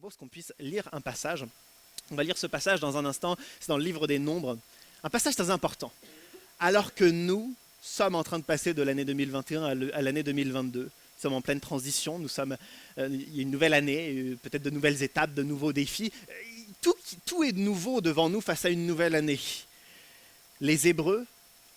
propose qu'on puisse lire un passage. On va lire ce passage dans un instant, c'est dans le livre des Nombres. Un passage très important. Alors que nous sommes en train de passer de l'année 2021 à l'année 2022, nous sommes en pleine transition, il y a une nouvelle année, peut-être de nouvelles étapes, de nouveaux défis. Tout est nouveau devant nous face à une nouvelle année. Les Hébreux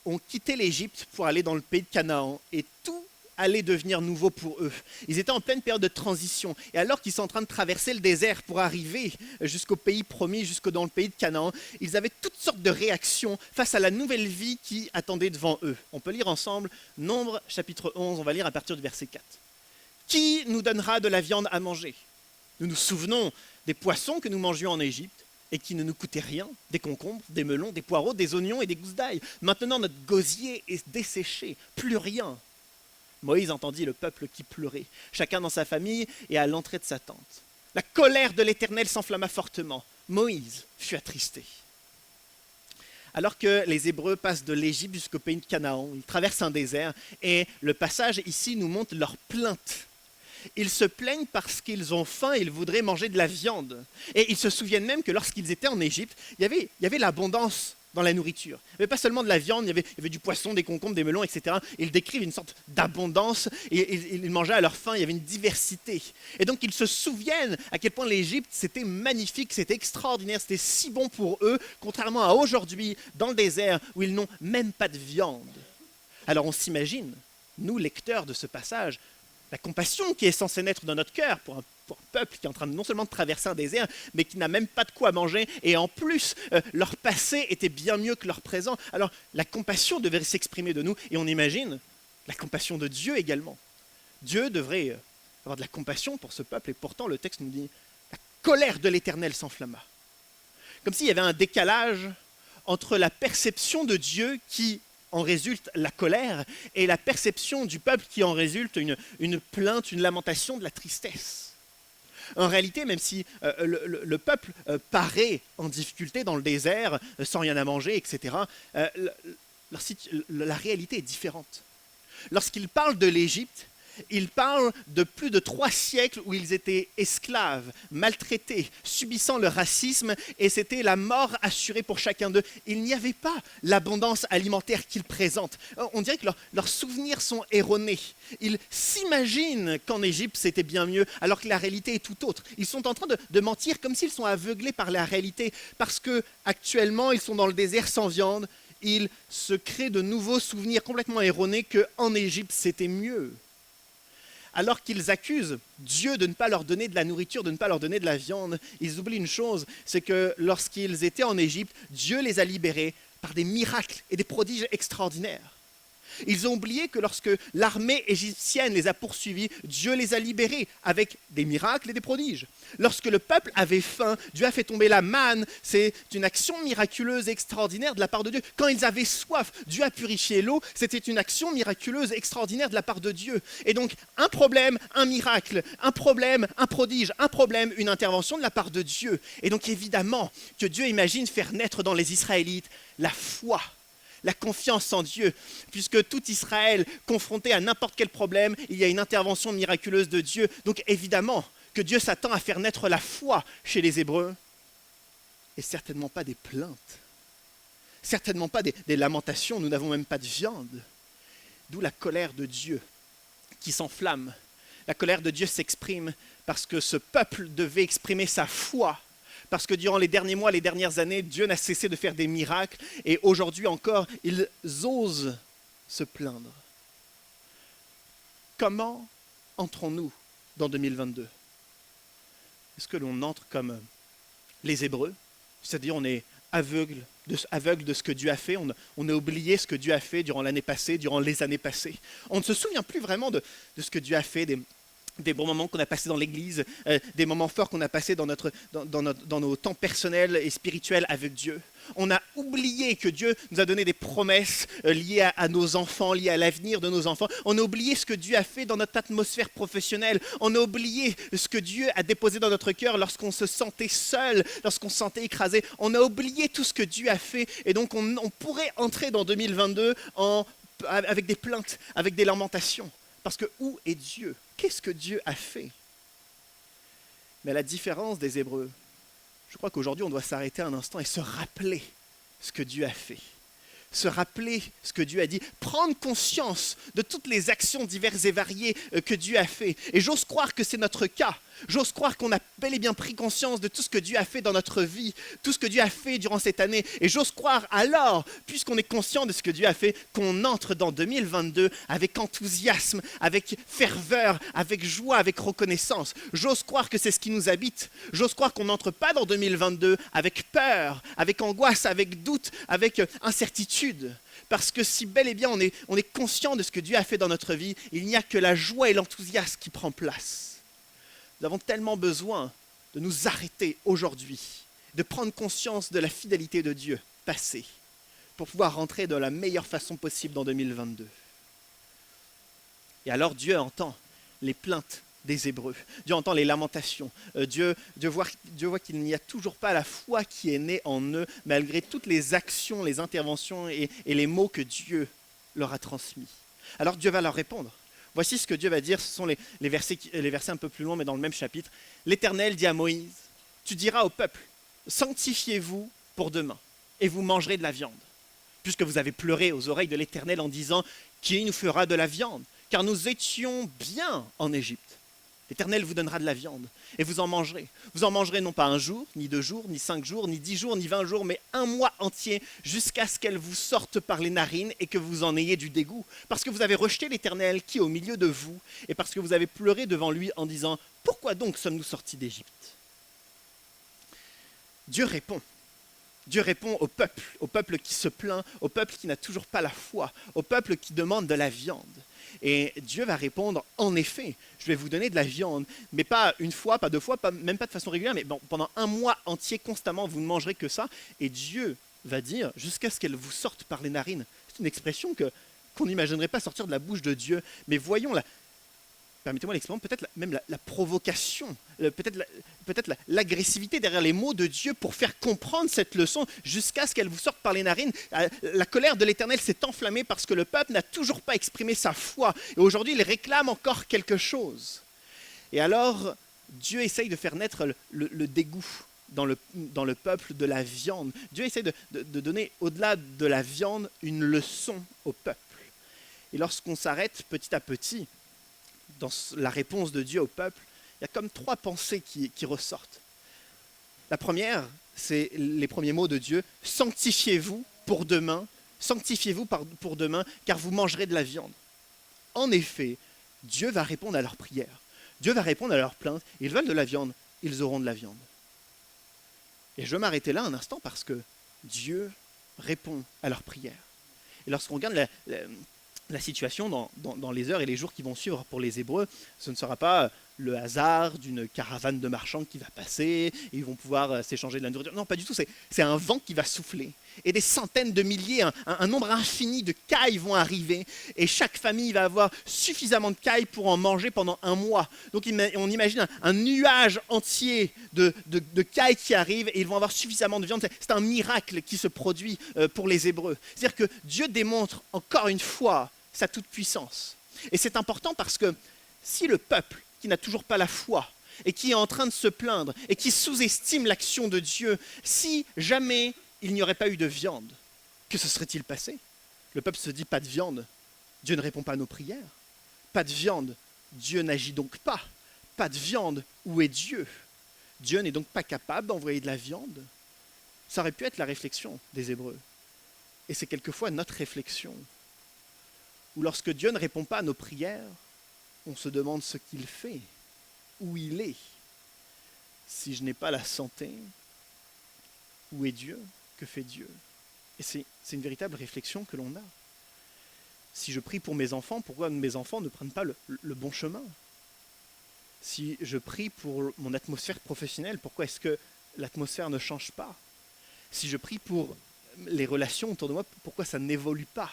ont quitté l'Égypte pour aller dans le pays de Canaan et tout allait devenir nouveau pour eux. Ils étaient en pleine période de transition. Et alors qu'ils sont en train de traverser le désert pour arriver jusqu'au pays promis, jusque dans le pays de Canaan, ils avaient toutes sortes de réactions face à la nouvelle vie qui attendait devant eux. On peut lire ensemble Nombres chapitre 11, on va lire à partir du verset 4. Qui nous donnera de la viande à manger? Nous nous souvenons des poissons que nous mangions en Égypte et qui ne nous coûtaient rien, des concombres, des melons, des poireaux, des oignons et des gousses d'ail. Maintenant notre gosier est desséché, plus rien. Moïse entendit le peuple qui pleurait, chacun dans sa famille et à l'entrée de sa tente. La colère de l'Éternel s'enflamma fortement. Moïse fut attristé. Alors que les Hébreux passent de l'Égypte jusqu'au pays de Canaan, ils traversent un désert et le passage ici nous montre leur plainte. Ils se plaignent parce qu'ils ont faim et ils voudraient manger de la viande. Et ils se souviennent même que lorsqu'ils étaient en Égypte, il y avait l'abondance dans la nourriture. Il n'y avait pas seulement de la viande, il y avait du poisson, des concombres, des melons, etc. Ils décrivent une sorte d'abondance et ils mangeaient à leur faim, il y avait une diversité. Et donc ils se souviennent à quel point l'Égypte, c'était magnifique, c'était extraordinaire, c'était si bon pour eux, contrairement à aujourd'hui, dans le désert, où ils n'ont même pas de viande. Alors on s'imagine, nous lecteurs de ce passage, la compassion qui est censée naître dans notre cœur pour un peuple qui est en train de non seulement de traverser un désert, mais qui n'a même pas de quoi manger, et en plus, leur passé était bien mieux que leur présent. Alors, la compassion devrait s'exprimer de nous, et on imagine la compassion de Dieu également. Dieu devrait avoir de la compassion pour ce peuple, et pourtant, le texte nous dit, la colère de l'Éternel s'enflamma. Comme s'il y avait un décalage entre la perception de Dieu qui en résulte la colère, et la perception du peuple qui en résulte une plainte, une lamentation, de la tristesse. En réalité, même si le peuple paraît en difficulté dans le désert, sans rien à manger, etc., la réalité est différente. Lorsqu'il parle de l'Égypte, il parle de plus de 3 siècles où ils étaient esclaves, maltraités, subissant le racisme, et c'était la mort assurée pour chacun d'eux. Il n'y avait pas l'abondance alimentaire qu'ils présentent. On dirait que leurs souvenirs sont erronés. Ils s'imaginent qu'en Égypte c'était bien mieux, alors que la réalité est tout autre. Ils sont en train de mentir comme s'ils sont aveuglés par la réalité, parce qu'actuellement ils sont dans le désert sans viande. Ils se créent de nouveaux souvenirs complètement erronés qu'en Égypte c'était mieux. Alors qu'ils accusent Dieu de ne pas leur donner de la nourriture, de ne pas leur donner de la viande, ils oublient une chose, c'est que lorsqu'ils étaient en Égypte, Dieu les a libérés par des miracles et des prodiges extraordinaires. Ils ont oublié que lorsque l'armée égyptienne les a poursuivis, Dieu les a libérés avec des miracles et des prodiges. Lorsque le peuple avait faim, Dieu a fait tomber la manne. C'est une action miraculeuse et extraordinaire de la part de Dieu. Quand ils avaient soif, Dieu a purifié l'eau. C'était une action miraculeuse extraordinaire de la part de Dieu. Et donc, un problème, un miracle, un problème, un prodige, un problème, une intervention de la part de Dieu. Et donc, évidemment, que Dieu imagine faire naître dans les Israélites la foi, la confiance en Dieu, puisque tout Israël, confronté à n'importe quel problème, il y a une intervention miraculeuse de Dieu. Donc évidemment que Dieu s'attend à faire naître la foi chez les Hébreux, et certainement pas des plaintes, certainement pas des lamentations, nous n'avons même pas de viande. D'où la colère de Dieu qui s'enflamme. La colère de Dieu s'exprime parce que ce peuple devait exprimer sa foi. Parce que durant les derniers mois, les dernières années, Dieu n'a cessé de faire des miracles et aujourd'hui encore, ils osent se plaindre. Comment entrons-nous dans 2022? Est-ce que l'on entre comme les Hébreux? C'est-à-dire on est aveugle de ce que Dieu a fait, on a oublié ce que Dieu a fait durant l'année passée, durant les années passées. On ne se souvient plus vraiment de ce que Dieu a fait, des bons moments qu'on a passés dans l'église, des moments forts qu'on a passés dans nos temps personnels et spirituels avec Dieu. On a oublié que Dieu nous a donné des promesses liées à nos enfants, liées à l'avenir de nos enfants. On a oublié ce que Dieu a fait dans notre atmosphère professionnelle. On a oublié ce que Dieu a déposé dans notre cœur lorsqu'on se sentait seul, lorsqu'on se sentait écrasé. On a oublié tout ce que Dieu a fait et donc on pourrait entrer dans 2022 avec des plaintes, avec des lamentations. Parce que où est Dieu? Qu'est-ce que Dieu a fait? Mais à la différence des Hébreux, je crois qu'aujourd'hui, on doit s'arrêter un instant et se rappeler ce que Dieu a fait. Se rappeler ce que Dieu a dit, prendre conscience de toutes les actions diverses et variées que Dieu a fait. Et j'ose croire que c'est notre cas. J'ose croire qu'on a bel et bien pris conscience de tout ce que Dieu a fait dans notre vie, tout ce que Dieu a fait durant cette année. Et j'ose croire alors, puisqu'on est conscient de ce que Dieu a fait, qu'on entre dans 2022 avec enthousiasme, avec ferveur, avec joie, avec reconnaissance. J'ose croire que c'est ce qui nous habite. J'ose croire qu'on n'entre pas dans 2022 avec peur, avec angoisse, avec doute, avec incertitude. Parce que si bel et bien on est conscient de ce que Dieu a fait dans notre vie, il n'y a que la joie et l'enthousiasme qui prend place. Nous avons tellement besoin de nous arrêter aujourd'hui, de prendre conscience de la fidélité de Dieu passée, pour pouvoir rentrer de la meilleure façon possible dans 2022. Et alors Dieu entend les plaintes des Hébreux. Dieu entend les lamentations. Dieu voit qu'il n'y a toujours pas la foi qui est née en eux, malgré toutes les actions, les interventions et les mots que Dieu leur a transmis. Alors Dieu va leur répondre. Voici ce que Dieu va dire, ce sont les versets un peu plus longs, mais dans le même chapitre. L'Éternel dit à Moïse, tu diras au peuple, sanctifiez-vous pour demain, et vous mangerez de la viande. Puisque vous avez pleuré aux oreilles de l'Éternel en disant, qui nous fera de la viande? Car nous étions bien en Égypte. L'Éternel vous donnera de la viande, et vous en mangerez. Vous en mangerez non pas 1 jour, ni 2 jours, ni 5 jours, ni 10 jours, ni 20 jours, mais 1 mois entier, jusqu'à ce qu'elle vous sorte par les narines et que vous en ayez du dégoût. Parce que vous avez rejeté l'Éternel qui est au milieu de vous, et parce que vous avez pleuré devant lui en disant « Pourquoi donc sommes-nous sortis d'Égypte ?» Dieu répond. Dieu répond au peuple qui se plaint, au peuple qui n'a toujours pas la foi, au peuple qui demande de la viande. Et Dieu va répondre, en effet, je vais vous donner de la viande, mais pas 1 fois, pas 2 fois, même pas de façon régulière, mais bon, pendant 1 mois entier, constamment, vous ne mangerez que ça. Et Dieu va dire, jusqu'à ce qu'elle vous sorte par les narines. C'est une expression qu'on n'imaginerait pas sortir de la bouche de Dieu. Mais voyons, permettez-moi l'expression, peut-être même la provocation, peut-être l'agressivité derrière les mots de Dieu pour faire comprendre cette leçon jusqu'à ce qu'elle vous sorte par les narines. La colère de l'Éternel s'est enflammée parce que le peuple n'a toujours pas exprimé sa foi. Et aujourd'hui, il réclame encore quelque chose. Et alors, Dieu essaye de faire naître le dégoût dans le peuple de la viande. Dieu essaye de donner, au-delà de la viande, une leçon au peuple. Et lorsqu'on s'arrête petit à petit, dans la réponse de Dieu au peuple, il y a comme 3 pensées qui ressortent. La première, c'est les premiers mots de Dieu. Sanctifiez-vous pour demain, pour demain, car vous mangerez de la viande. En effet, Dieu va répondre à leurs prières. Dieu va répondre à leurs plaintes. Ils veulent de la viande, ils auront de la viande. Et je veux m'arrêter là un instant parce que Dieu répond à leurs prières. Et lorsqu'on regarde la situation dans les heures et les jours qui vont suivre pour les Hébreux, ce ne sera pas le hasard d'une caravane de marchands qui va passer, et ils vont pouvoir s'échanger de la nourriture. Non, pas du tout, c'est un vent qui va souffler. Et des centaines de milliers, un nombre infini de cailles vont arriver, et chaque famille va avoir suffisamment de cailles pour en manger pendant 1 mois. Donc on imagine un nuage entier de cailles qui arrivent, et ils vont avoir suffisamment de viande. C'est un miracle qui se produit pour les Hébreux. C'est-à-dire que Dieu démontre encore une fois sa toute-puissance. Et c'est important parce que si le peuple qui n'a toujours pas la foi et qui est en train de se plaindre et qui sous-estime l'action de Dieu, si jamais il n'y aurait pas eu de viande, que se serait-il passé? Le peuple se dit pas de viande, Dieu ne répond pas à nos prières. Pas de viande, Dieu n'agit donc pas. Pas de viande, où est Dieu? Dieu n'est donc pas capable d'envoyer de la viande. Ça aurait pu être la réflexion des Hébreux. Et c'est quelquefois notre réflexion. Ou lorsque Dieu ne répond pas à nos prières, on se demande ce qu'il fait, où il est. Si je n'ai pas la santé, où est Dieu? Que fait Dieu? Et c'est une véritable réflexion que l'on a. Si je prie pour mes enfants, pourquoi mes enfants ne prennent pas le bon chemin? Si je prie pour mon atmosphère professionnelle, pourquoi est-ce que l'atmosphère ne change pas? Si je prie pour les relations autour de moi, pourquoi ça n'évolue pas?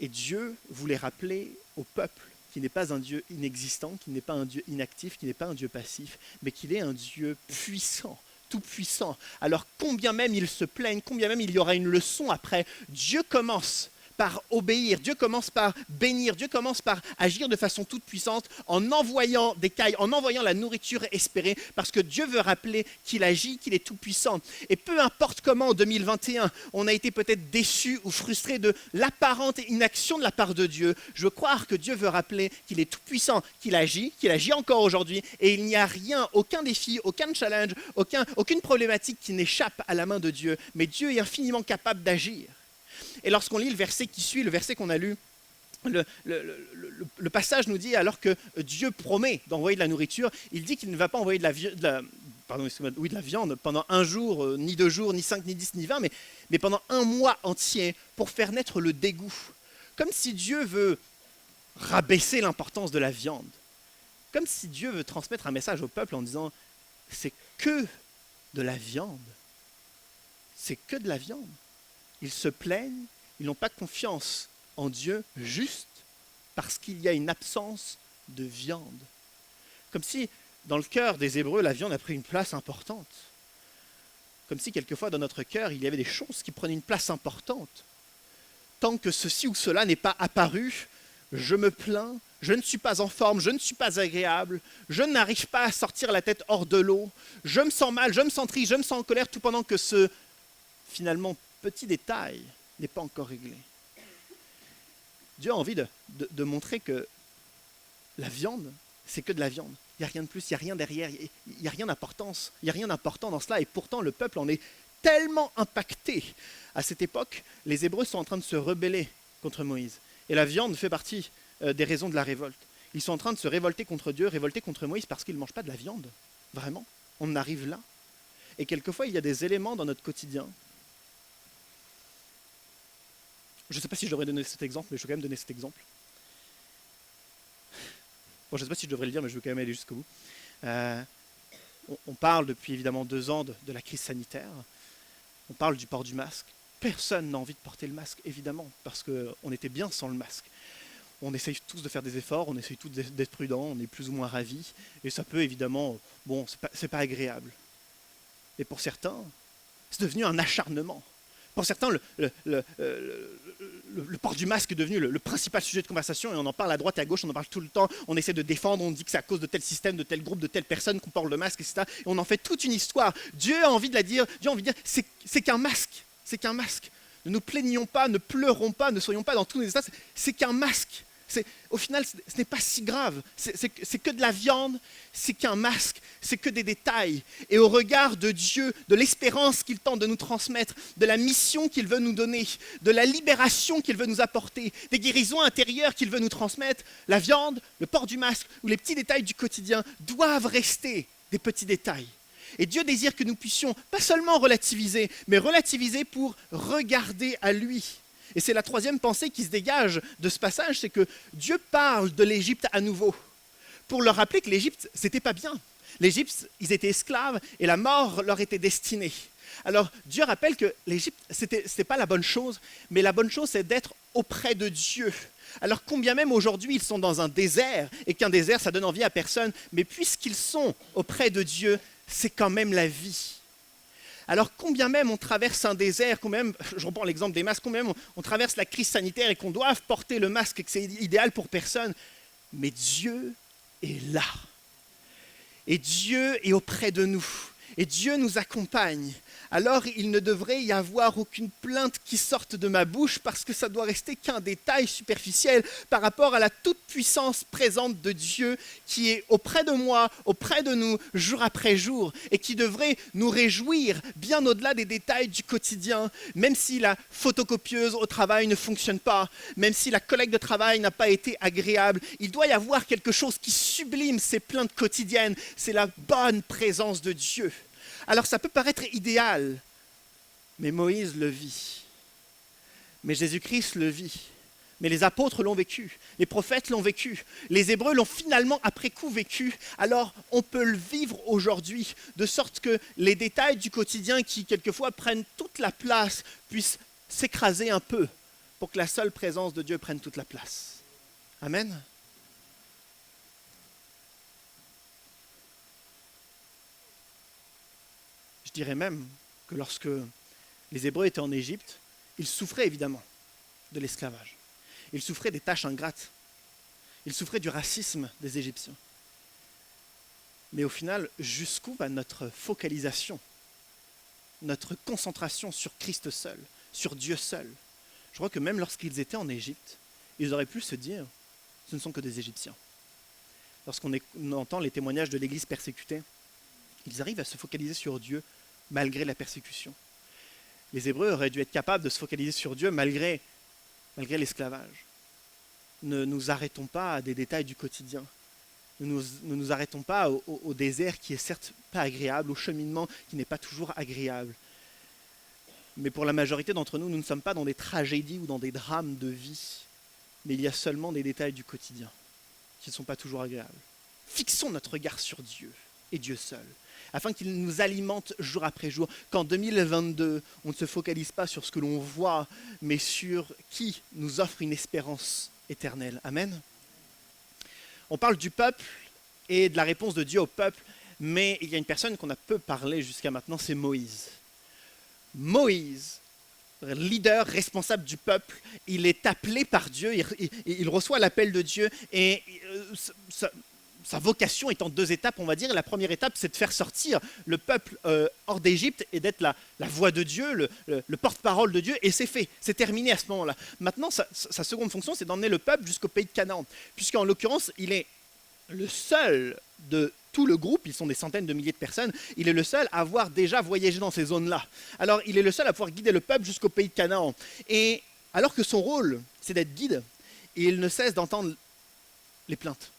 Et Dieu voulait rappeler au peuple qu'il n'est pas un Dieu inexistant, qu'il n'est pas un Dieu inactif, qu'il n'est pas un Dieu passif, mais qu'il est un Dieu puissant, tout puissant. Alors combien même ils se plaignent, combien même il y aura une leçon après, Dieu commence par obéir, Dieu commence par bénir, Dieu commence par agir de façon toute puissante en envoyant des cailles, en envoyant la nourriture espérée, parce que Dieu veut rappeler qu'il agit, qu'il est tout puissant. Et peu importe comment en 2021, on a été peut-être déçu ou frustré de l'apparente inaction de la part de Dieu, je veux croire que Dieu veut rappeler qu'il est tout puissant, qu'il agit encore aujourd'hui, et il n'y a rien, aucun défi, aucun challenge, aucune problématique qui n'échappe à la main de Dieu, mais Dieu est infiniment capable d'agir. Et lorsqu'on lit le verset qui suit, le verset qu'on a lu, le passage nous dit, alors que Dieu promet d'envoyer de la nourriture, il dit qu'il ne va pas envoyer de la viande pendant un jour, ni 2 jours, ni 5, ni 10, ni 20, mais pendant un mois entier pour faire naître le dégoût. Comme si Dieu veut rabaisser l'importance de la viande. Comme si Dieu veut transmettre un message au peuple en disant « c'est que de la viande. C'est que de la viande. » Ils se plaignent, ils n'ont pas confiance en Dieu juste parce qu'il y a une absence de viande. Comme si dans le cœur des Hébreux, la viande a pris une place importante. Comme si quelquefois dans notre cœur, il y avait des choses qui prenaient une place importante. Tant que ceci ou cela n'est pas apparu, je me plains, je ne suis pas en forme, je ne suis pas agréable, je n'arrive pas à sortir la tête hors de l'eau, je me sens mal, je me sens triste, je me sens en colère, tout pendant que ce, finalement, petit détail n'est pas encore réglé. Dieu a envie de montrer que la viande, c'est que de la viande. Il n'y a rien de plus, il n'y a rien derrière, il n'y a rien d'importance, il n'y a rien d'important dans cela. Et pourtant, le peuple en est tellement impacté. À cette époque, les Hébreux sont en train de se rebeller contre Moïse. Et la viande fait partie des raisons de la révolte. Ils sont en train de se révolter contre Dieu, révolter contre Moïse parce qu'ils ne mangent pas de la viande. Vraiment, on en arrive là. Et quelquefois, il y a des éléments dans notre quotidien. Je ne sais pas si je devrais donner cet exemple, mais je vais quand même donner cet exemple. Bon, je ne sais pas si je devrais le dire, mais je veux quand même aller jusqu'au bout. On parle depuis évidemment 2 ans de la crise sanitaire. On parle du port du masque. Personne n'a envie de porter le masque, évidemment, parce qu'on était bien sans le masque. On essaye tous de faire des efforts, on essaye tous d'être prudents, on est plus ou moins ravis, et ça peut évidemment, bon, c'est pas agréable. Et pour certains, c'est devenu un acharnement. Pour certains, le port du masque est devenu le principal sujet de conversation, et on en parle à droite et à gauche, on en parle tout le temps, on essaie de défendre, on dit que c'est à cause de tel système, de tel groupe, de telle personne qu'on porte le masque, etc. Et on en fait toute une histoire. Dieu a envie de dire, c'est qu'un masque. C'est qu'un masque. Ne nous plaignons pas, ne pleurons pas, ne soyons pas dans tous nos états. C'est qu'un masque. Au final, ce n'est pas si grave. C'est que de la viande, c'est qu'un masque, c'est que des détails. Et au regard de Dieu, de l'espérance qu'il tente de nous transmettre, de la mission qu'il veut nous donner, de la libération qu'il veut nous apporter, des guérisons intérieures qu'il veut nous transmettre, la viande, le port du masque ou les petits détails du quotidien doivent rester des petits détails. Et Dieu désire que nous puissions pas seulement relativiser, mais relativiser pour regarder à lui. Et c'est la 3e pensée qui se dégage de ce passage, c'est que Dieu parle de l'Égypte à nouveau, pour leur rappeler que l'Égypte, c'était pas bien. L'Égypte, ils étaient esclaves et la mort leur était destinée. Alors Dieu rappelle que l'Égypte, c'était pas la bonne chose, mais la bonne chose, c'est d'être auprès de Dieu. Alors combien même aujourd'hui ils sont dans un désert, et qu'un désert, ça donne envie à personne, mais puisqu'ils sont auprès de Dieu, c'est quand même la vie. Alors combien même on traverse un désert, combien même, je reprends l'exemple des masques, combien même on traverse la crise sanitaire et qu'on doit porter le masque et que c'est idéal pour personne, mais Dieu est là. Et Dieu est auprès de nous. Et Dieu nous accompagne. Alors il ne devrait y avoir aucune plainte qui sorte de ma bouche parce que ça doit rester qu'un détail superficiel par rapport à la toute-puissance présente de Dieu qui est auprès de moi, auprès de nous, jour après jour, et qui devrait nous réjouir bien au-delà des détails du quotidien, même si la photocopieuse au travail ne fonctionne pas, même si la collègue de travail n'a pas été agréable, il doit y avoir quelque chose qui sublime ces plaintes quotidiennes, c'est la bonne présence de Dieu. Alors ça peut paraître idéal, mais Moïse le vit. Mais Jésus-Christ le vit. Mais les apôtres l'ont vécu, les prophètes l'ont vécu, les Hébreux l'ont finalement après coup vécu. Alors on peut le vivre aujourd'hui, de sorte que les détails du quotidien qui quelquefois prennent toute la place puissent s'écraser un peu pour que la seule présence de Dieu prenne toute la place. Amen. Je dirais même que lorsque les Hébreux étaient en Égypte, ils souffraient évidemment. de l'esclavage. Ils souffraient des tâches ingrates. Ils souffraient du racisme des Égyptiens. Mais au final, jusqu'où va notre focalisation, notre concentration sur Christ seul, sur Dieu seul? Je crois que même lorsqu'ils étaient en Égypte, ils auraient pu se dire, ce ne sont que des Égyptiens. Lorsqu'on entend les témoignages de l'Église persécutée, ils arrivent à se focaliser sur Dieu malgré la persécution. Les Hébreux auraient dû être capables de se focaliser sur Dieu malgré l'esclavage. Ne nous arrêtons pas à des détails du quotidien. Ne nous arrêtons pas au désert qui est certes pas agréable, au cheminement qui n'est pas toujours agréable. Mais pour la majorité d'entre nous, nous ne sommes pas dans des tragédies ou dans des drames de vie, mais il y a seulement des détails du quotidien qui ne sont pas toujours agréables. Fixons notre regard sur Dieu et Dieu seul, afin qu'il nous alimente jour après jour, qu'en 2022, on ne se focalise pas sur ce que l'on voit, mais sur qui nous offre une espérance éternelle. Amen. On parle du peuple et de la réponse de Dieu au peuple, mais il y a une personne qu'on a peu parlé jusqu'à maintenant, c'est Moïse. Moïse, leader, responsable du peuple, il est appelé par Dieu, il reçoit l'appel de Dieu et sa vocation est en deux étapes, on va dire. La première étape, c'est de faire sortir le peuple hors d'Égypte et d'être la voix de Dieu, le porte-parole de Dieu, et c'est fait, c'est terminé à ce moment-là. Maintenant, sa seconde fonction, c'est d'emmener le peuple jusqu'au pays de Canaan, puisqu'en l'occurrence, il est le seul de tout le groupe, ils sont des centaines de milliers de personnes, il est le seul à avoir déjà voyagé dans ces zones-là. Alors, il est le seul à pouvoir guider le peuple jusqu'au pays de Canaan. Et alors que son rôle, c'est d'être guide, il ne cesse d'entendre les plaintes,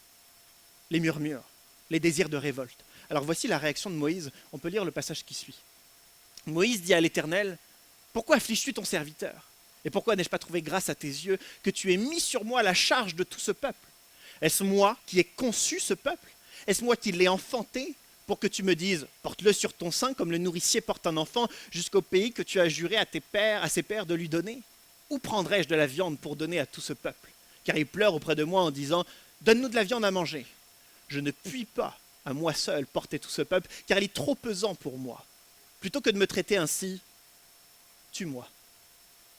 les murmures, les désirs de révolte. Alors voici la réaction de Moïse. On peut lire le passage qui suit. Moïse dit à l'Éternel, « Pourquoi affliges-tu ton serviteur? Et pourquoi n'ai-je pas trouvé grâce à tes yeux que tu aies mis sur moi la charge de tout ce peuple? Est-ce moi qui ai conçu ce peuple? Est-ce moi qui l'ai enfanté pour que tu me dises, porte-le sur ton sein comme le nourricier porte un enfant jusqu'au pays que tu as juré à ses pères de lui donner? Où prendrais-je de la viande pour donner à tout ce peuple? Car ils pleurent auprès de moi en disant, donne-nous de la viande à manger. Je ne puis pas, à moi seul, porter tout ce peuple, car il est trop pesant pour moi. Plutôt que de me traiter ainsi, tue-moi,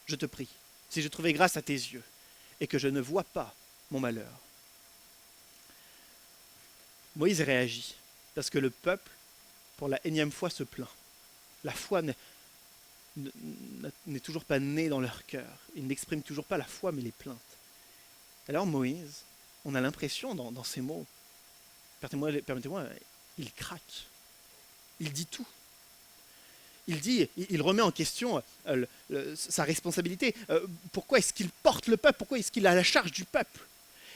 je te prie, si je trouvais grâce à tes yeux, et que je ne vois pas mon malheur. » Moïse réagit, parce que le peuple, pour la énième fois, se plaint. La foi n'est toujours pas née dans leur cœur. Ils n'expriment toujours pas la foi, mais les plaintes. Alors Moïse, on a l'impression dans ces mots, permettez-moi, il craque. Il dit tout. Il remet en question sa responsabilité. Pourquoi est-ce qu'il porte le peuple? Pourquoi est-ce qu'il a la charge du peuple?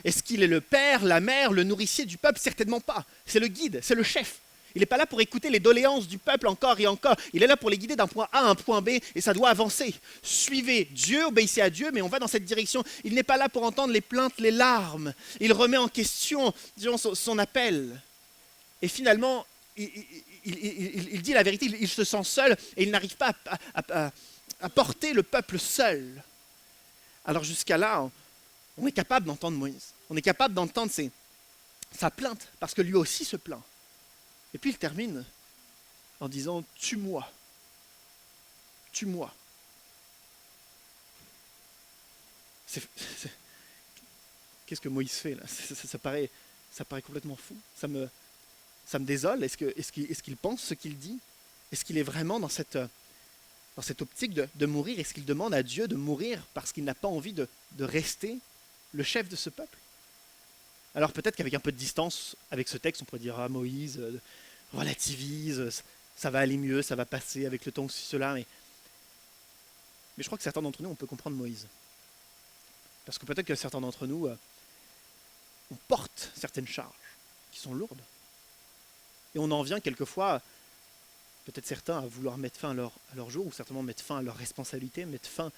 Est-ce qu'il est le père, la mère, le nourricier du peuple? Certainement pas. C'est le guide, c'est le chef. Il n'est pas là pour écouter les doléances du peuple encore et encore. Il est là pour les guider d'un point A à un point B et ça doit avancer. Suivez Dieu, obéissez à Dieu, mais on va dans cette direction. Il n'est pas là pour entendre les plaintes, les larmes. Il remet en question, disons, son appel. Et finalement, il dit la vérité, il se sent seul et il n'arrive pas à porter le peuple seul. Alors jusqu'à là, on est capable d'entendre Moïse. On est capable d'entendre sa plainte, parce que lui aussi se plaint. Et puis il termine en disant « Tue-moi, tue-moi ». Qu'est-ce que Moïse fait là? Ça paraît complètement fou. Ça me désole. Est-ce qu'il pense ce qu'il dit? Est-ce qu'il est vraiment dans cette optique de mourir? Est-ce qu'il demande à Dieu de mourir parce qu'il n'a pas envie de rester le chef de ce peuple? Alors peut-être qu'avec un peu de distance avec ce texte, on pourrait dire « Ah, Moïse, relativise, ça va aller mieux, ça va passer avec le temps, cela. » Mais je crois que certains d'entre nous, on peut comprendre Moïse. Parce que peut-être que certains d'entre nous, on porte certaines charges qui sont lourdes. Et on en vient quelquefois, peut-être certains, à vouloir mettre fin à leur jour, ou certainement mettre fin à leurs responsabilités, mettre fin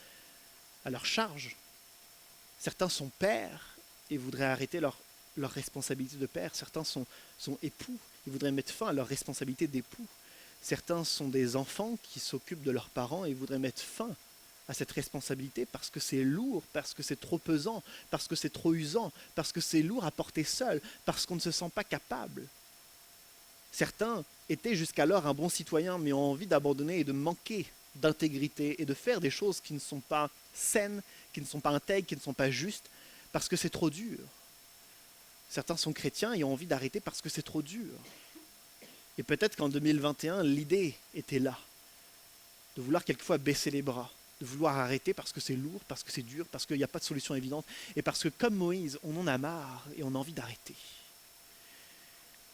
à leurs charges. Certains sont pères et voudraient arrêter leur responsabilité de père. Certains sont époux, ils voudraient mettre fin à leur responsabilité d'époux. Certains sont des enfants qui s'occupent de leurs parents et voudraient mettre fin à cette responsabilité parce que c'est lourd, parce que c'est trop pesant, parce que c'est trop usant, parce que c'est lourd à porter seul, parce qu'on ne se sent pas capable. Certains étaient jusqu'alors un bon citoyen, mais ont envie d'abandonner et de manquer d'intégrité et de faire des choses qui ne sont pas saines, qui ne sont pas intègres, qui ne sont pas justes, parce que c'est trop dur. Certains sont chrétiens et ont envie d'arrêter parce que c'est trop dur. Et peut-être qu'en 2021, l'idée était là, de vouloir quelquefois baisser les bras, de vouloir arrêter parce que c'est lourd, parce que c'est dur, parce qu'il n'y a pas de solution évidente, et parce que comme Moïse, on en a marre et on a envie d'arrêter.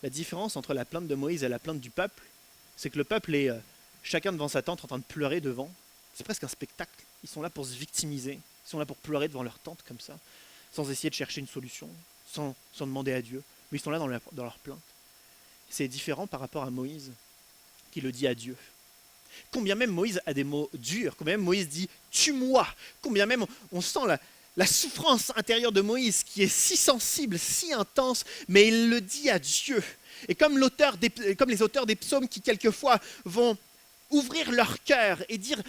La différence entre la plainte de Moïse et la plainte du peuple, c'est que le peuple est chacun devant sa tente en train de pleurer devant. C'est presque un spectacle. Ils sont là pour se victimiser, ils sont là pour pleurer devant leur tente comme ça, sans essayer de chercher une solution, sans demander à Dieu, mais ils sont là dans leur plainte. C'est différent par rapport à Moïse, qui le dit à Dieu. Combien même Moïse a des mots durs, combien même Moïse dit « tue-moi », combien même on sent la souffrance intérieure de Moïse qui est si sensible, si intense, mais il le dit à Dieu. Et comme les auteurs des psaumes qui quelquefois vont ouvrir leur cœur et dire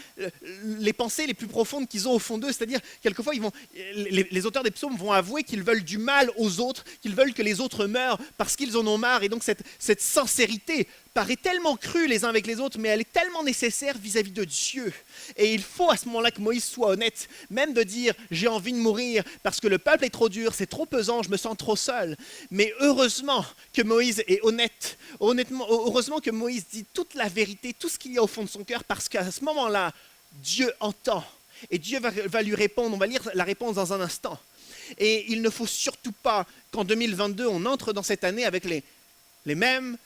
les pensées les plus profondes qu'ils ont au fond d'eux, c'est-à-dire quelquefois les auteurs des psaumes vont avouer qu'ils veulent du mal aux autres, qu'ils veulent que les autres meurent parce qu'ils en ont marre, et donc cette sincérité paraît tellement crue les uns avec les autres, mais elle est tellement nécessaire vis-à-vis de Dieu. Et il faut à ce moment-là que Moïse soit honnête, même de dire « j'ai envie de mourir parce que le peuple est trop dur, c'est trop pesant, je me sens trop seul ». Mais heureusement que Moïse est honnête, heureusement que Moïse dit toute la vérité, tout ce qu'il y a au fond de son cœur, parce qu'à ce moment-là, Dieu entend. Et Dieu va lui répondre, on va lire la réponse dans un instant. Et il ne faut surtout pas qu'en 2022, on entre dans cette année avec les mêmes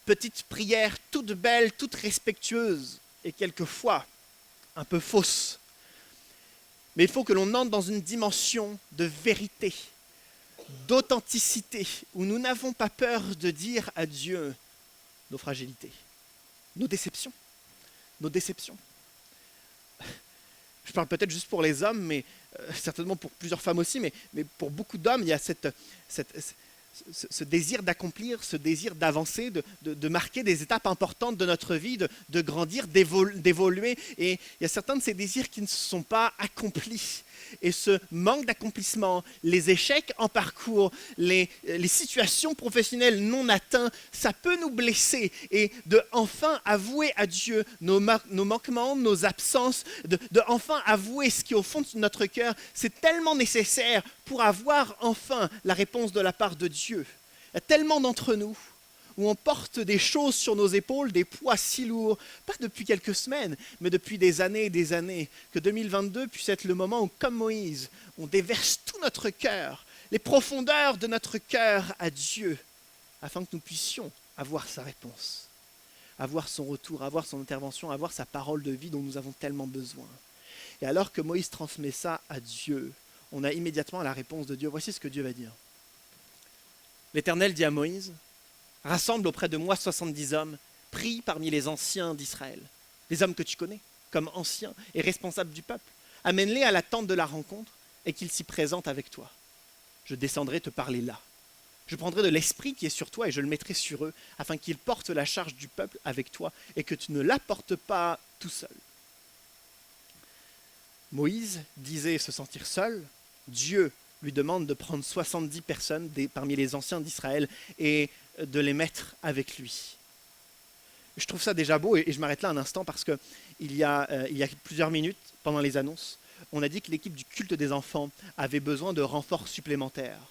petites prières toutes belles, toutes respectueuses et quelquefois un peu fausses. Mais il faut que l'on entre dans une dimension de vérité, d'authenticité, où nous n'avons pas peur de dire à Dieu nos fragilités, nos déceptions. Nos déceptions. Je parle peut-être juste pour les hommes, mais certainement pour plusieurs femmes aussi, mais pour beaucoup d'hommes, il y a ce désir d'accomplir, ce désir d'avancer, de marquer des étapes importantes de notre vie, de grandir, d'évoluer. Et il y a certains de ces désirs qui ne se sont pas accomplis. Et ce manque d'accomplissement, les échecs en parcours, les situations professionnelles non atteintes, ça peut nous blesser. Et de enfin avouer à Dieu nos manquements, nos absences, de enfin avouer ce qui est au fond de notre cœur, c'est tellement nécessaire pour avoir enfin la réponse de la part de Dieu. Il y a tellement d'entre nous où on porte des choses sur nos épaules, des poids si lourds, pas depuis quelques semaines, mais depuis des années et des années, que 2022 puisse être le moment où, comme Moïse, on déverse tout notre cœur, les profondeurs de notre cœur à Dieu, afin que nous puissions avoir sa réponse, avoir son retour, avoir son intervention, avoir sa parole de vie dont nous avons tellement besoin. Et alors que Moïse transmet ça à Dieu, on a immédiatement la réponse de Dieu. Voici ce que Dieu va dire. L'Éternel dit à Moïse, « Rassemble auprès de moi 70 hommes, pris parmi les anciens d'Israël, les hommes que tu connais, comme anciens et responsables du peuple. Amène-les à la tente de la rencontre et qu'ils s'y présentent avec toi. Je descendrai te parler là. Je prendrai de l'esprit qui est sur toi et je le mettrai sur eux, afin qu'ils portent la charge du peuple avec toi et que tu ne la portes pas tout seul. » Moïse disait se sentir seul. Dieu lui demande de prendre 70 personnes parmi les anciens d'Israël et de les mettre avec lui. Je trouve ça déjà beau et je m'arrête là un instant parce qu'il y a plusieurs minutes, pendant les annonces, on a dit que l'équipe du culte des enfants avait besoin de renforts supplémentaires.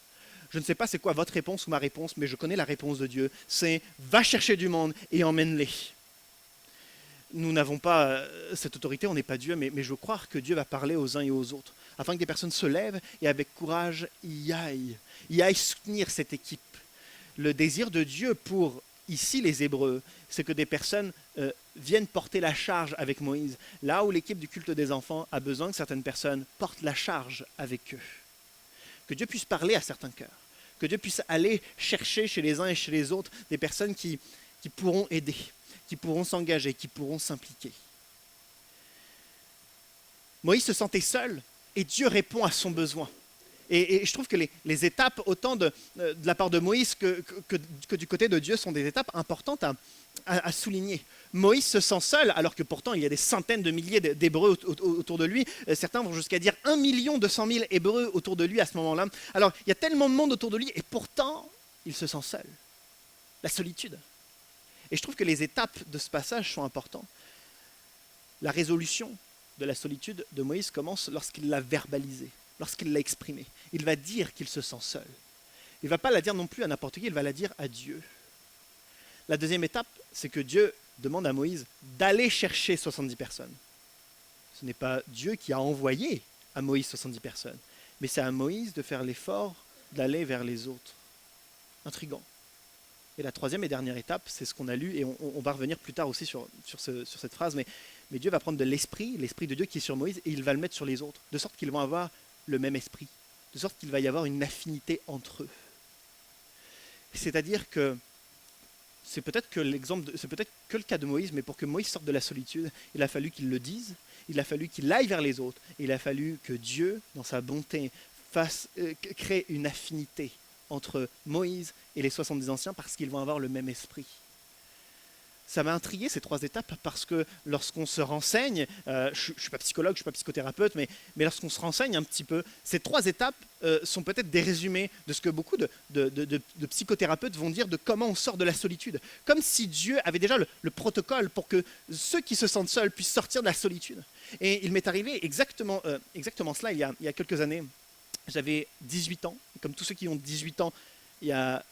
Je ne sais pas c'est quoi votre réponse ou ma réponse, mais je connais la réponse de Dieu. C'est « va chercher du monde et emmène-les ». Nous n'avons pas cette autorité, on n'est pas Dieu, mais je veux croire que Dieu va parler aux uns et aux autres, afin que des personnes se lèvent et avec courage y aillent soutenir cette équipe. Le désir de Dieu pour ici les Hébreux, c'est que des personnes viennent porter la charge avec Moïse, là où l'équipe du culte des enfants a besoin que certaines personnes portent la charge avec eux. Que Dieu puisse parler à certains cœurs, que Dieu puisse aller chercher chez les uns et chez les autres des personnes qui pourront aider, qui pourront s'engager, qui pourront s'impliquer. Moïse se sentait seul et Dieu répond à son besoin. Et je trouve que les étapes, autant de la part de Moïse que du côté de Dieu, sont des étapes importantes à souligner. Moïse se sent seul, alors que pourtant il y a des centaines de milliers d'Hébreux autour de lui. Certains vont jusqu'à dire 1 200 000 Hébreux autour de lui à ce moment-là. Alors il y a tellement de monde autour de lui et pourtant il se sent seul. La solitude. Et je trouve que les étapes de ce passage sont importantes. La résolution de la solitude de Moïse commence lorsqu'il l'a verbalisée, lorsqu'il l'a exprimée. Il va dire qu'il se sent seul. Il ne va pas la dire non plus à n'importe qui, il va la dire à Dieu. La deuxième étape, c'est que Dieu demande à Moïse d'aller chercher 70 personnes. Ce n'est pas Dieu qui a envoyé à Moïse 70 personnes, mais c'est à Moïse de faire l'effort d'aller vers les autres. Intriguant. Et la troisième et dernière étape, c'est ce qu'on a lu, et on va revenir plus tard aussi sur cette phrase, mais Dieu va prendre de l'esprit de Dieu qui est sur Moïse, et il va le mettre sur les autres, de sorte qu'ils vont avoir le même esprit, de sorte qu'il va y avoir une affinité entre eux. C'est-à-dire que c'est peut-être que le cas de Moïse, mais pour que Moïse sorte de la solitude, il a fallu qu'il le dise, il a fallu qu'il aille vers les autres, et il a fallu que Dieu, dans sa bonté, crée une affinité entre Moïse et les 70 anciens parce qu'ils vont avoir le même esprit. Ça m'a intrigué ces trois étapes parce que lorsqu'on se renseigne, je ne suis pas psychologue, je ne suis pas psychothérapeute, mais lorsqu'on se renseigne un petit peu, ces trois étapes sont peut-être des résumés de ce que beaucoup de psychothérapeutes vont dire de comment on sort de la solitude. Comme si Dieu avait déjà le protocole pour que ceux qui se sentent seuls puissent sortir de la solitude. Et il m'est arrivé exactement cela il y a quelques années. J'avais 18 ans, et comme tous ceux qui ont 18 ans, il y a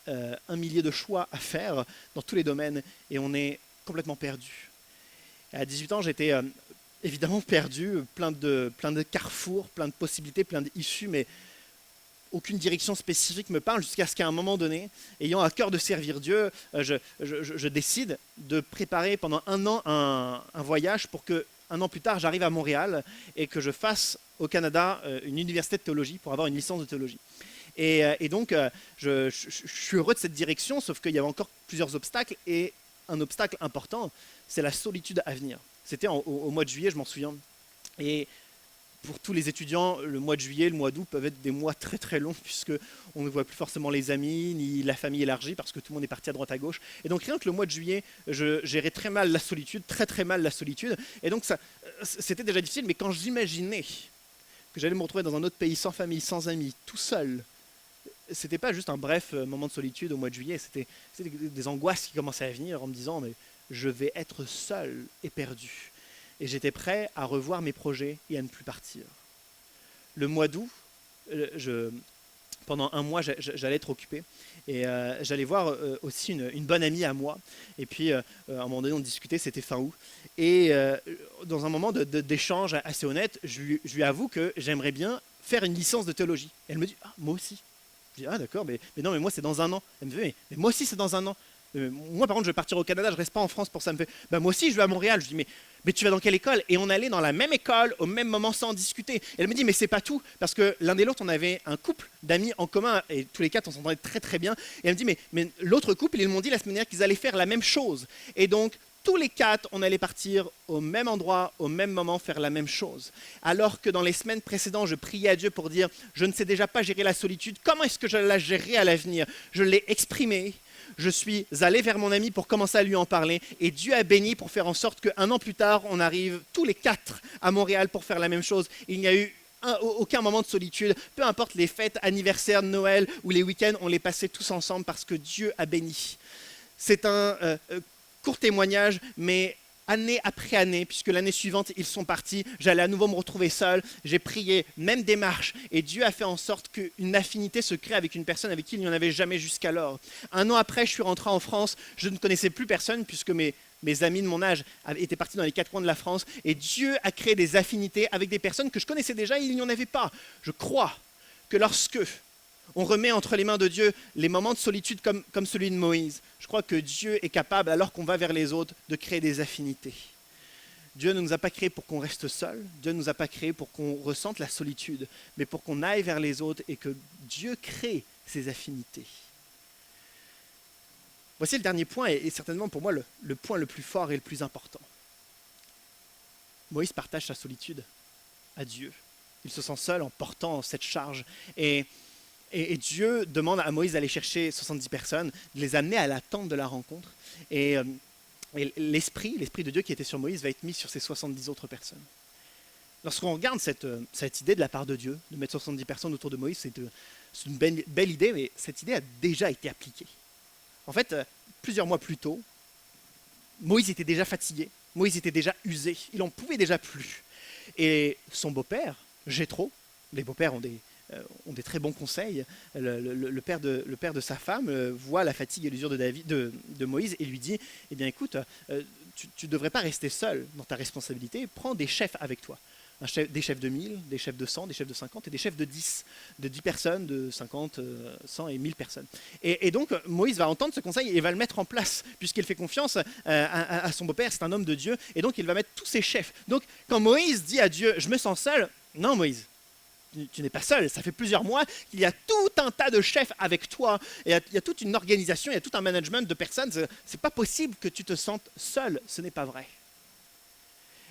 un millier de choix à faire dans tous les domaines, et on est complètement perdu. Et à 18 ans, j'étais évidemment perdu, plein de carrefours, plein de possibilités, plein d'issues, mais aucune direction spécifique me parle, jusqu'à ce qu'à un moment donné, ayant à cœur de servir Dieu, je décide de préparer pendant un an un voyage pour que, un an plus tard, j'arrive à Montréal et que je fasse au Canada une université de théologie pour avoir une licence de théologie. Et donc, je suis heureux de cette direction, sauf qu'il y avait encore plusieurs obstacles, et un obstacle important, c'est la solitude à venir. C'était au mois de juillet, je m'en souviens. Et pour tous les étudiants, le mois de juillet, le mois d'août peuvent être des mois très très longs, puisqu'on ne voit plus forcément les amis, ni la famille élargie, parce que tout le monde est parti à droite à gauche. Et donc rien que le mois de juillet, je gérais très mal la solitude, très très mal la solitude. Et donc c'était déjà difficile, mais quand j'imaginais que j'allais me retrouver dans un autre pays, sans famille, sans amis, tout seul, c'était pas juste un bref moment de solitude au mois de juillet, c'était des angoisses qui commençaient à venir en me disant mais je vais être seul et perdu. Et j'étais prêt à revoir mes projets et à ne plus partir. Le mois d'août, pendant un mois, j'allais être occupé. Et j'allais voir aussi une bonne amie à moi. Et puis, à un moment donné, on discutait, c'était fin août. Et dans un moment d'échange assez honnête, je lui avoue que j'aimerais bien faire une licence de théologie. Et elle me dit, ah, moi aussi. Je dis, ah d'accord, mais non, mais moi c'est dans un an. Elle me dit, mais moi aussi c'est dans un an. Moi par contre je vais partir au Canada, je reste pas en France pour ça. Elle me fait, bah, moi aussi je vais à Montréal. Je dis, mais tu vas dans quelle école? Et on allait dans la même école au même moment sans discuter. Et elle me dit, mais c'est pas tout, parce que l'un et l'autre on avait un couple d'amis en commun et tous les quatre on s'entendait très très bien. Et elle me dit, mais l'autre couple ils m'ont dit la semaine dernière qu'ils allaient faire la même chose. Et donc tous les quatre, on allait partir au même endroit, au même moment, faire la même chose. Alors que dans les semaines précédentes, je priais à Dieu pour dire, je ne sais déjà pas gérer la solitude, comment est-ce que je la gérerai à l'avenir? Je l'ai exprimé, je suis allé vers mon ami pour commencer à lui en parler, et Dieu a béni pour faire en sorte qu'un an plus tard, on arrive tous les quatre à Montréal pour faire la même chose. Il n'y a eu aucun moment de solitude, peu importe les fêtes, anniversaires, Noël ou les week-ends, on les passait tous ensemble parce que Dieu a béni. C'est un court témoignage, mais année après année, puisque l'année suivante, ils sont partis, j'allais à nouveau me retrouver seul, j'ai prié, même démarche, et Dieu a fait en sorte qu'une affinité se crée avec une personne avec qui il n'y en avait jamais jusqu'alors. Un an après, je suis rentré en France, je ne connaissais plus personne, puisque mes amis de mon âge étaient partis dans les quatre coins de la France, et Dieu a créé des affinités avec des personnes que je connaissais déjà et il n'y en avait pas. Je crois que lorsque on remet entre les mains de Dieu les moments de solitude comme celui de Moïse, je crois que Dieu est capable, alors qu'on va vers les autres, de créer des affinités. Dieu ne nous a pas créés pour qu'on reste seul, Dieu ne nous a pas créés pour qu'on ressente la solitude, mais pour qu'on aille vers les autres et que Dieu crée ces affinités. Voici le dernier point, et certainement pour moi le point le plus fort et le plus important. Moïse partage sa solitude à Dieu. Il se sent seul en portant cette charge. Et Dieu demande à Moïse d'aller chercher 70 personnes, de les amener à la tente de la rencontre. Et l'esprit de Dieu qui était sur Moïse va être mis sur ces 70 autres personnes. Lorsqu'on regarde cette idée de la part de Dieu, de mettre 70 personnes autour de Moïse, c'est une belle idée, mais cette idée a déjà été appliquée. En fait, plusieurs mois plus tôt, Moïse était déjà fatigué, Moïse était déjà usé, il n'en pouvait déjà plus. Et son beau-père, Jéthro, les beaux-pères ont des très bons conseils, le père de sa femme voit la fatigue et l'usure de Moïse et lui dit, eh bien écoute, tu ne devrais pas rester seul dans ta responsabilité, prends des chefs avec toi. Des chefs de 1000, des chefs de 100, des chefs de 50 et des chefs de 10 personnes, de 50, 100 et 1000 personnes. Et donc Moïse va entendre ce conseil et va le mettre en place, puisqu'il fait confiance à son beau-père, c'est un homme de Dieu, et donc il va mettre tous ses chefs. Donc quand Moïse dit à Dieu, je me sens seul, non Moïse, tu n'es pas seul, ça fait plusieurs mois qu'il y a tout un tas de chefs avec toi, et il y a toute une organisation, il y a tout un management de personnes, c'est pas possible que tu te sentes seul, ce n'est pas vrai.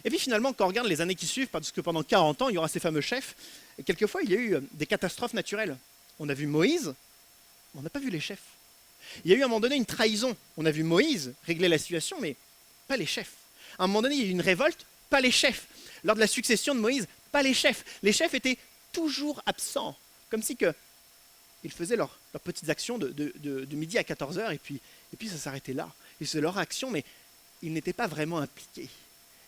Et puis finalement, quand on regarde les années qui suivent, parce que pendant 40 ans, il y aura ces fameux chefs, et quelquefois il y a eu des catastrophes naturelles. On a vu Moïse, mais on n'a pas vu les chefs. Il y a eu à un moment donné une trahison. On a vu Moïse régler la situation, mais pas les chefs. À un moment donné, il y a eu une révolte, pas les chefs. Lors de la succession de Moïse, pas les chefs. Les chefs étaient toujours absents, comme si ils faisaient leurs petites actions de midi à 14h, et puis ça s'arrêtait là. Et c'est leur action, mais ils n'étaient pas vraiment impliqués.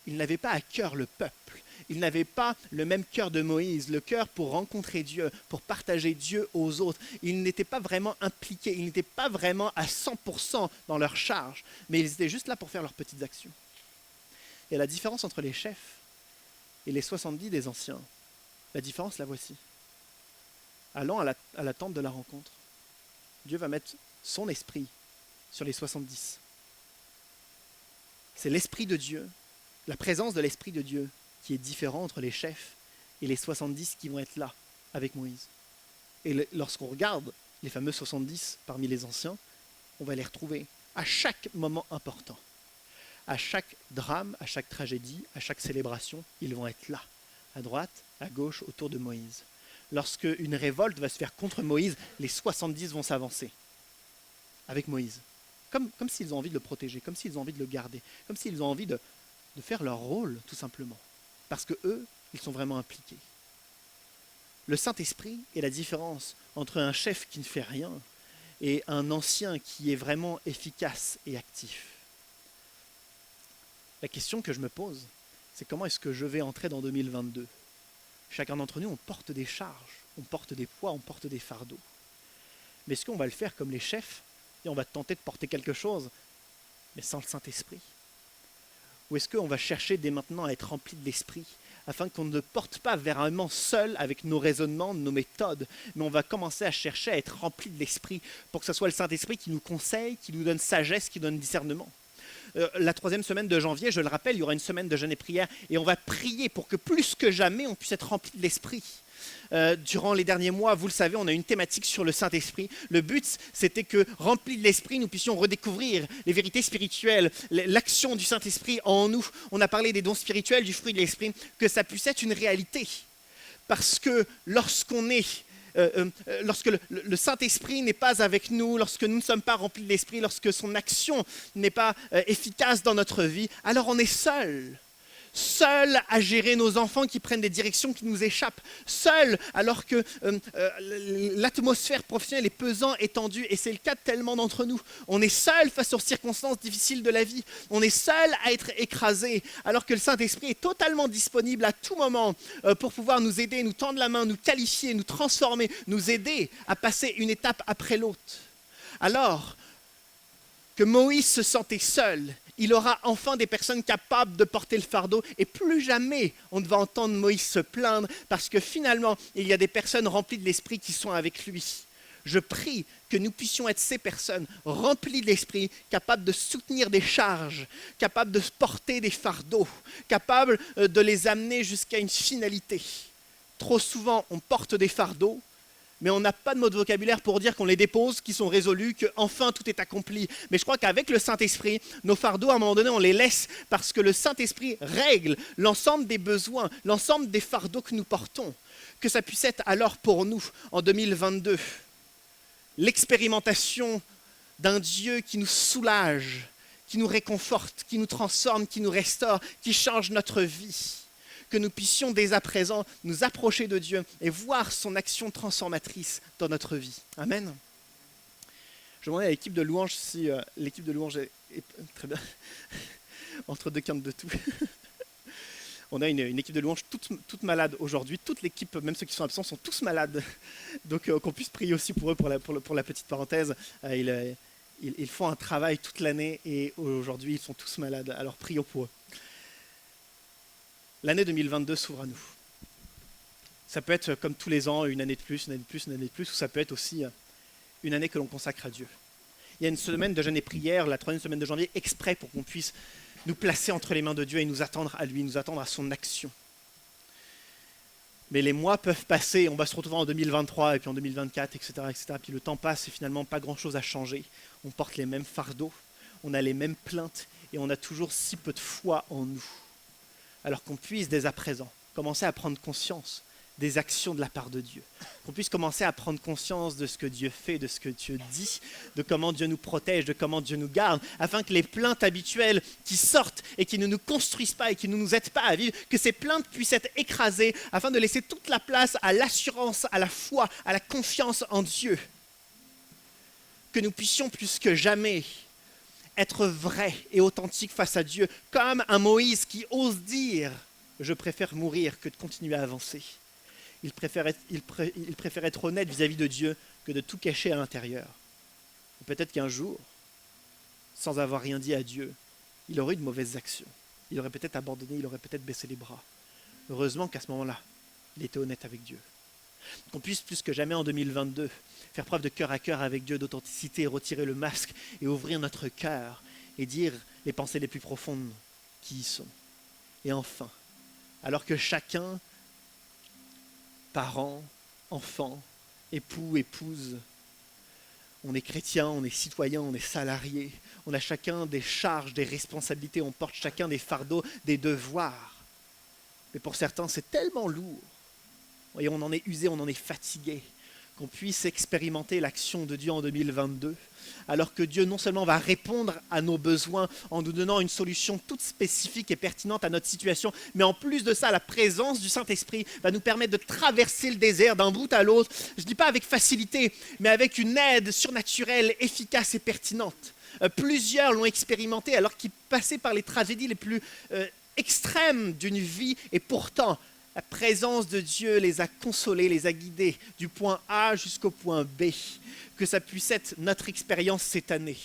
Ils n'avaient pas à cœur le peuple. Ils n'avaient pas le même cœur de Moïse, le cœur pour rencontrer Dieu, pour partager Dieu aux autres. Ils n'étaient pas vraiment impliqués, ils n'étaient pas vraiment à 100% dans leur charge, mais ils étaient juste là pour faire leurs petites actions. Et la différence entre les chefs et les 70 des anciens, la différence la voici. Allant à la tente de la rencontre, Dieu va mettre son esprit sur les 70. C'est l'esprit de Dieu, la présence de l'Esprit de Dieu qui est différent entre les chefs et les 70 qui vont être là avec Moïse. Et lorsqu'on regarde les fameux 70 parmi les anciens, on va les retrouver à chaque moment important. À chaque drame, à chaque tragédie, à chaque célébration, ils vont être là, à droite, à gauche, autour de Moïse. Lorsque une révolte va se faire contre Moïse, les 70 vont s'avancer avec Moïse. Comme s'ils ont envie de le protéger, comme s'ils ont envie de le garder, comme s'ils ont envie de faire leur rôle, tout simplement. Parce que eux, ils sont vraiment impliqués. Le Saint-Esprit est la différence entre un chef qui ne fait rien et un ancien qui est vraiment efficace et actif. La question que je me pose, c'est comment est-ce que je vais entrer dans 2022 ? Chacun d'entre nous, on porte des charges, on porte des poids, on porte des fardeaux. Mais est-ce qu'on va le faire comme les chefs et on va tenter de porter quelque chose, mais sans le Saint-Esprit ? Ou est-ce qu'on va chercher dès maintenant à être rempli de l'Esprit, afin qu'on ne porte pas vraiment seul avec nos raisonnements, nos méthodes, mais on va commencer à chercher à être rempli de l'Esprit pour que ce soit le Saint-Esprit qui nous conseille, qui nous donne sagesse, qui donne discernement. La 3e semaine de janvier, je le rappelle, il y aura une semaine de jeûne et prière, et on va prier pour que plus que jamais, on puisse être rempli de l'Esprit. Durant les derniers mois, vous le savez, on a une thématique sur le Saint-Esprit. Le but, c'était que, remplis de l'Esprit, nous puissions redécouvrir les vérités spirituelles, l'action du Saint-Esprit en nous. On a parlé des dons spirituels, du fruit de l'Esprit, que ça puisse être une réalité. Parce que lorsque le Saint-Esprit n'est pas avec nous, lorsque nous ne sommes pas remplis de l'Esprit, lorsque son action n'est pas efficace dans notre vie, alors on est seul. Seul à gérer nos enfants qui prennent des directions qui nous échappent, seul alors que l'atmosphère professionnelle est pesante et tendue, et c'est le cas de tellement d'entre nous. On est seul face aux circonstances difficiles de la vie, on est seul à être écrasé, alors que le Saint-Esprit est totalement disponible à tout moment pour pouvoir nous aider, nous tendre la main, nous qualifier, nous transformer, nous aider à passer une étape après l'autre. Alors que Moïse se sentait seul, il aura enfin des personnes capables de porter le fardeau, et plus jamais on ne va entendre Moïse se plaindre, parce que finalement, il y a des personnes remplies de l'Esprit qui sont avec lui. Je prie que nous puissions être ces personnes remplies de l'Esprit, capables de soutenir des charges, capables de porter des fardeaux, capables de les amener jusqu'à une finalité. Trop souvent, on porte des fardeaux, mais on n'a pas de mot de vocabulaire pour dire qu'on les dépose, qu'ils sont résolus, qu'enfin tout est accompli. Mais je crois qu'avec le Saint-Esprit, nos fardeaux, à un moment donné, on les laisse parce que le Saint-Esprit règle l'ensemble des besoins, l'ensemble des fardeaux que nous portons. Que ça puisse être alors pour nous, en 2022, l'expérimentation d'un Dieu qui nous soulage, qui nous réconforte, qui nous transforme, qui nous restaure, qui change notre vie. Que nous puissions dès à présent nous approcher de Dieu et voir son action transformatrice dans notre vie. Amen. Je demandais à l'équipe de louange si l'équipe de louange est très bien, entre deux quintes de tout. On a une équipe de louange toute malade aujourd'hui. Toute l'équipe, même ceux qui sont absents, sont tous malades. Donc qu'on puisse prier aussi pour eux, pour la petite parenthèse. Ils font un travail toute l'année et aujourd'hui ils sont tous malades. Alors prions pour eux. L'année 2022 s'ouvre à nous. Ça peut être comme tous les ans, une année de plus, une année de plus, une année de plus, ou ça peut être aussi une année que l'on consacre à Dieu. Il y a une semaine de jeûne et prière, la 3e semaine de janvier, exprès pour qu'on puisse nous placer entre les mains de Dieu et nous attendre à lui, nous attendre à son action. Mais les mois peuvent passer, on va se retrouver en 2023 et puis en 2024, etc., etc. Puis le temps passe et finalement pas grand-chose a changé. On porte les mêmes fardeaux, on a les mêmes plaintes et on a toujours si peu de foi en nous. Alors qu'on puisse dès à présent commencer à prendre conscience des actions de la part de Dieu. Qu'on puisse commencer à prendre conscience de ce que Dieu fait, de ce que Dieu dit, de comment Dieu nous protège, de comment Dieu nous garde, afin que les plaintes habituelles qui sortent et qui ne nous construisent pas et qui ne nous aident pas à vivre, que ces plaintes puissent être écrasées, afin de laisser toute la place à l'assurance, à la foi, à la confiance en Dieu. Que nous puissions plus que jamais être vrais et authentiques face à Dieu, comme un Moïse qui ose dire « Je préfère mourir que de continuer à avancer ». Il préfère être honnête vis-à-vis de Dieu que de tout cacher à l'intérieur. Peut-être qu'un jour, sans avoir rien dit à Dieu, il aurait eu de mauvaises actions. Il aurait peut-être abandonné, il aurait peut-être baissé les bras. Heureusement qu'à ce moment-là, il était honnête avec Dieu. Qu'on puisse plus que jamais en 2022 faire preuve de cœur à cœur avec Dieu, d'authenticité, retirer le masque et ouvrir notre cœur et dire les pensées les plus profondes qui y sont. Et enfin, alors que chacun, parents, enfants, époux, épouses, on est chrétien, on est citoyen, on est salarié, on a chacun des charges, des responsabilités, on porte chacun des fardeaux, des devoirs. Mais pour certains, c'est tellement lourd. Et on en est usé, on en est fatigué, qu'on puisse expérimenter l'action de Dieu en 2022, alors que Dieu non seulement va répondre à nos besoins en nous donnant une solution toute spécifique et pertinente à notre situation, mais en plus de ça, la présence du Saint-Esprit va nous permettre de traverser le désert d'un bout à l'autre, je ne dis pas avec facilité, mais avec une aide surnaturelle, efficace et pertinente. Plusieurs l'ont expérimenté alors qu'ils passaient par les tragédies les plus extrêmes d'une vie, et pourtant, la présence de Dieu les a consolés, les a guidés du point A jusqu'au point B. Que ça puisse être notre expérience cette année.